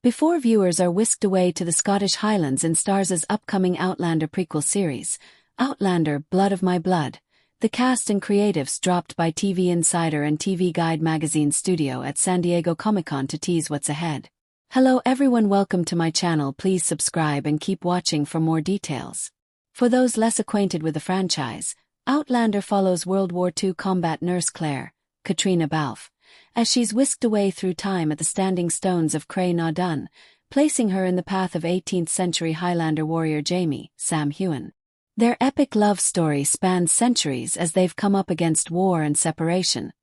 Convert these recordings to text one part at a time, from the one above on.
Before viewers are whisked away to the Scottish Highlands in Starz's upcoming Outlander prequel series, Outlander, Blood of My Blood, the cast and creatives dropped by TV Insider and TV Guide magazine studio at San Diego Comic-Con to tease what's ahead. Hello everyone, welcome to my channel. Please subscribe and keep watching for more details. For those less acquainted with the franchise, Outlander follows World War II combat nurse Claire, Katrina Balfe, as she's whisked away through time at the standing stones of Cray na Dun, placing her in the path of 18th-century Highlander warrior Jamie, Sam Heughan. Their epic love story spans centuries as they've come up against war and separation,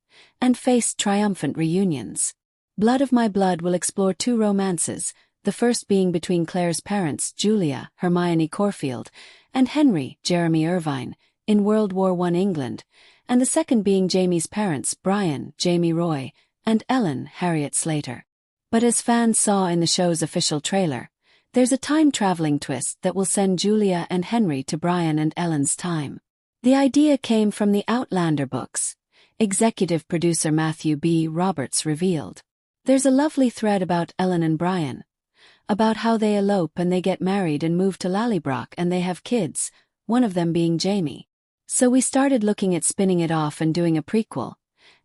and faced triumphant reunions. Blood of My Blood will explore two romances, the first being between Claire's parents, Julia, Hermione Corfield, and Henry, Jeremy Irvine, in World War I England, and the second being Jamie's parents, Brian, Jamie Roy, and Ellen, Harriet Slater. But as fans saw in the show's official trailer, there's a time-traveling twist that will send Julia and Henry to Brian and Ellen's time. The idea came from the Outlander books, executive producer Matthew B. Roberts revealed. There's a lovely thread about Ellen and Brian, about how they elope and they get married and move to Lallybroch and they have kids, one of them being Jamie. So we started looking at spinning it off and doing a prequel,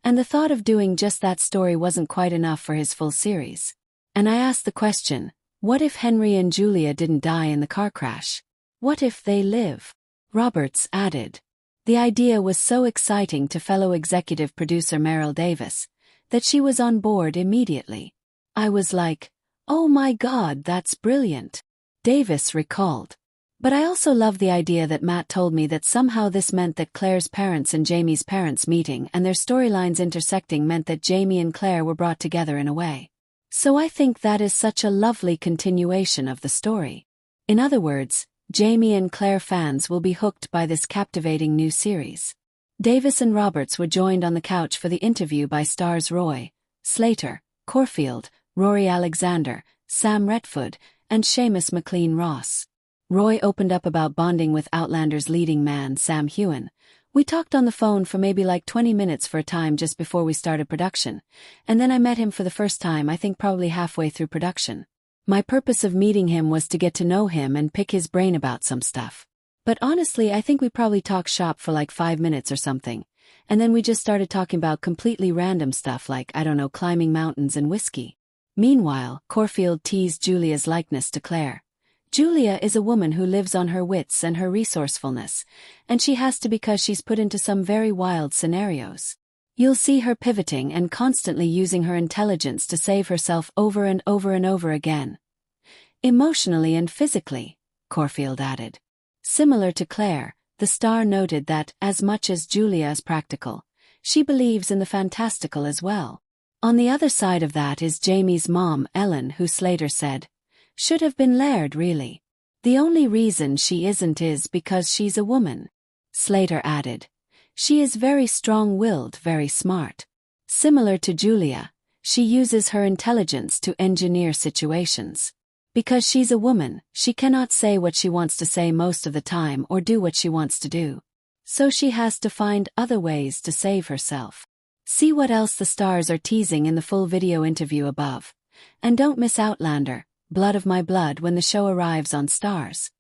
and the thought of doing just that story wasn't quite enough for his full series. And I asked the question, what if Henry and Julia didn't die in the car crash? What if they live? Roberts added. The idea was so exciting to fellow executive producer Meryl Davis that she was on board immediately. I was like, oh my God, that's brilliant, Davis recalled. But I also love the idea that Matt told me that somehow this meant that Claire's parents and Jamie's parents meeting and their storylines intersecting meant that Jamie and Claire were brought together in a way. So I think that is such a lovely continuation of the story. In other words, Jamie and Claire fans will be hooked by this captivating new series. Davis and Roberts were joined on the couch for the interview by stars Roy, Slater, Corfield, Rory Alexander, Sam Retford, and Seamus McLean-Ross. Roy opened up about bonding with Outlander's leading man, Sam Heughan. We talked on the phone for maybe like 20 minutes for a time just before we started production, and then I met him for the first time I think probably halfway through production. My purpose of meeting him was to get to know him and pick his brain about some stuff. But honestly, I think we probably talked shop for like 5 minutes or something, and then we just started talking about completely random stuff like, I don't know, climbing mountains and whiskey. Meanwhile, Corfield teased Julia's likeness to Claire. Julia is a woman who lives on her wits and her resourcefulness, and she has to because she's put into some very wild scenarios. You'll see her pivoting and constantly using her intelligence to save herself over and over and over again. Emotionally and physically, Corfield added. Similar to Claire, the star noted that, as much as Julia is practical, she believes in the fantastical as well. On the other side of that is Jamie's mom, Ellen, who Slater said, should have been Laird really. The only reason she isn't is because she's a woman. Slater added. She is very strong-willed, very smart. Similar to Julia, she uses her intelligence to engineer situations. Because she's a woman, she cannot say what she wants to say most of the time or do what she wants to do. So she has to find other ways to save herself. See what else the stars are teasing in the full video interview above. And don't miss Outlander, Blood of My Blood when the show arrives on Starz.